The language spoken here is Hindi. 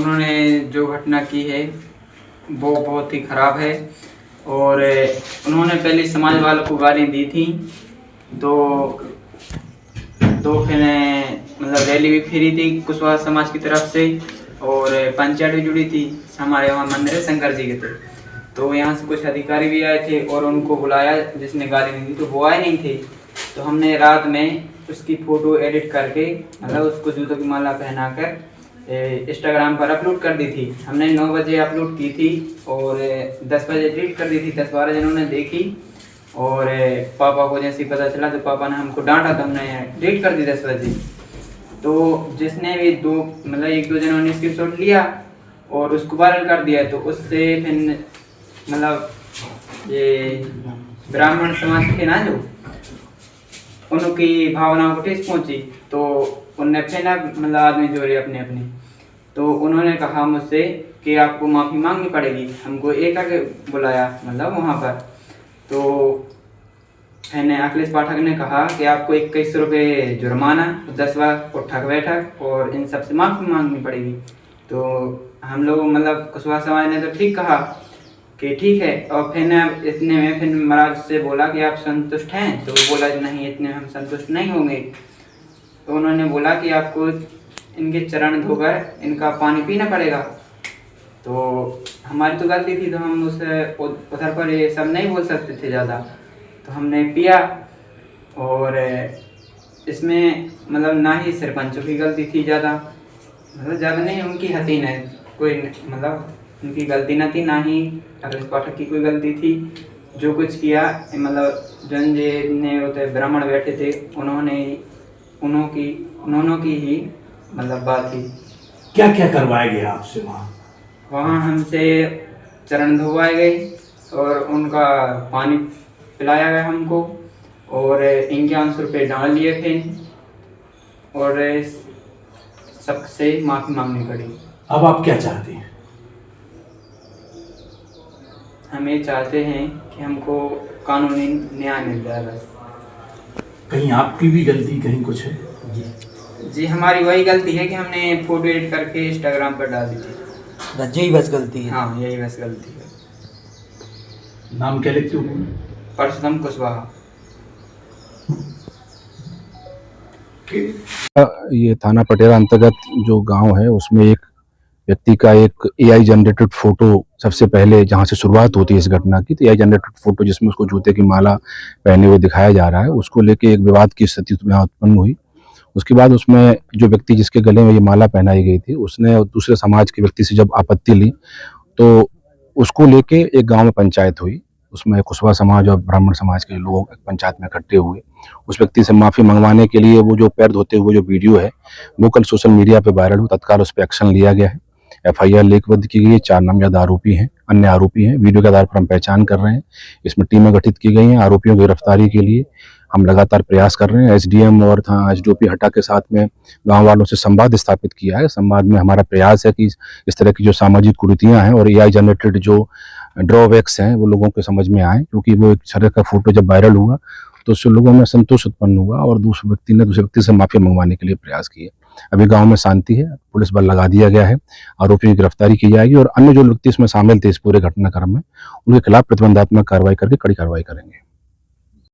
उन्होंने जो घटना की है वो बहुत ही ख़राब है। और उन्होंने पहले समाज वालों को गाली दी थी, तो फिर मतलब रैली भी फिरी थी कुशवाहा समाज की तरफ से, और पंचायत भी जुड़ी थी। हमारे वहाँ मंदिर है शंकर जी के थे, तो यहाँ से कुछ अधिकारी भी आए थे और उनको बुलाया जिसने गाली दी थी, तो वो आए नहीं थे। तो हमने रात में उसकी फ़ोटो एडिट करके मतलब उसको जूतों की माला पहनाकर इंस्टाग्राम पर अपलोड कर दी थी। हमने 9 बजे अपलोड की थी और 10 बजे डिलीट कर दी थी। 10-12 जनों ने देखी और पापा को जैसे ही पता चला तो पापा ने हमको डांटा, तो हमने डिलीट कर दी 10 बजे। तो जिसने भी मतलब 1-2 जनों ने स्क्रीनशॉट लिया और उसको वायरल कर दिया, तो उससे फिर मतलब ये ब्राह्मण समाज के ना जो उनकी भावनाओं को ठेस पहुंची, तो उनने फिर ना मतलब आदमी जोड़े अपने, तो उन्होंने कहा मुझसे कि आपको माफ़ी मांगनी पड़ेगी। हमको एक आके बुलाया मतलब वहाँ पर, तो मैंने अखिलेश पाठक ने कहा कि आपको 21 रुपये जुर्माना, 10 बार उठक बैठक और इन सब से माफ़ी मांगनी पड़ेगी। तो हम लोग मतलब कुशवाहा समाज ने तो ठीक कहा कि ठीक है। और फिर इतने में फिर महाराज से बोला कि आप संतुष्ट हैं, तो वो बोला नहीं इतने में हम संतुष्ट नहीं होंगे। तो उन्होंने बोला कि आपको इनके चरण धोकर इनका पानी पीना पड़ेगा। तो हमारी तो गलती थी, तो हम उधर पर ये सब नहीं बोल सकते थे ज़्यादा, तो हमने पिया। और इसमें मतलब ना ही सरपंचों की गलती थी ज़्यादा, मतलब ज़्यादा नहीं, उनकी हती न कोई मतलब उनकी गलती न थी, ना ही अखिलेश पाठक की कोई गलती थी। जो कुछ किया मतलब जन ने होते ब्राह्मण बैठे थे उन्होंने की ही मतलब बात थी। क्या क्या करवाया गया आपसे वहाँ हमसे चरण धोवाए गए और उनका पानी पिलाया गया हमको, और 51 रुपये डाल लिए थे और सबसे माफ़ी मांगनी पड़ी। अब आप क्या चाहते हैं? हम ये चाहते हैं कि हमको कानूनी न्याय मिल जाए बस। कहीं आपकी भी गलती कहीं कुछ है? जी हमारी वही गलती है कि हमने फोटो एडिट करके इंस्टाग्राम पर डाल दी थी। यही बस गलती है। हाँ यही बस गलती है। नाम क्या लिखते हो? परशुराम कुशवाहा। ये थाना पटेरा अंतर्गत जो गांव है उसमें एक व्यक्ति का एक एआई जनरेटेड फोटो सबसे पहले जहां से शुरुआत होती है इस घटना की, तो एआई जनरेटेड फोटो जिसमें उसको जूते की माला पहने हुए दिखाया जा रहा है, उसको लेके एक विवाद की स्थिति यहाँ उत्पन्न हुई। उसके बाद उसमें जो व्यक्ति जिसके गले में ये माला पहनाई गई थी उसने दूसरे समाज के व्यक्ति से जब आपत्ति ली तो उसको लेके एक गाँव में पंचायत हुई। उसमें कुशवाहा समाज और ब्राह्मण समाज के लोग पंचायत में इकट्ठे हुए। उस व्यक्ति से माफ़ी मंगवाने के लिए वो जो पैर धोते हुए जो वीडियो है वो कल सोशल मीडिया पे वायरल हुआ। तत्काल उस पर एक्शन लिया गया है, एफआईआर लिखबद्ध की गई है। 4 नामजद आरोपी हैं, अन्य आरोपी हैं। वीडियो के आधार पर हम पहचान कर रहे हैं। इसमें टीमें गठित की गई हैं। आरोपियों की गिरफ्तारी के लिए हम लगातार प्रयास कर रहे हैं। एसडीएम और एसडीओपी हटा के साथ में गाँव वालों से संवाद स्थापित किया है। संवाद में हमारा प्रयास है कि इस तरह की जो सामाजिक कुरीतियाँ हैं और एआई जनरेटेड जो ड्रॉबैक्स हैं वो लोगों के समझ में आए, क्योंकि वो एक तरह का फोटो जब वायरल हुआ तो उससे लोगों में संतोष उत्पन्न हुआ और दूसरे व्यक्ति से माफी मंगवाने के लिए प्रयास किए। अभी गांव में शांति है, पुलिस बल लगा दिया गया है, आरोपियों की गिरफ्तारी की जाएगी और अन्य जो व्यक्ति इसमें शामिल थे इस पूरे घटनाक्रम में उनके खिलाफ प्रतिबंधात्मक कार्रवाई करके कड़ी कार्रवाई करेंगे।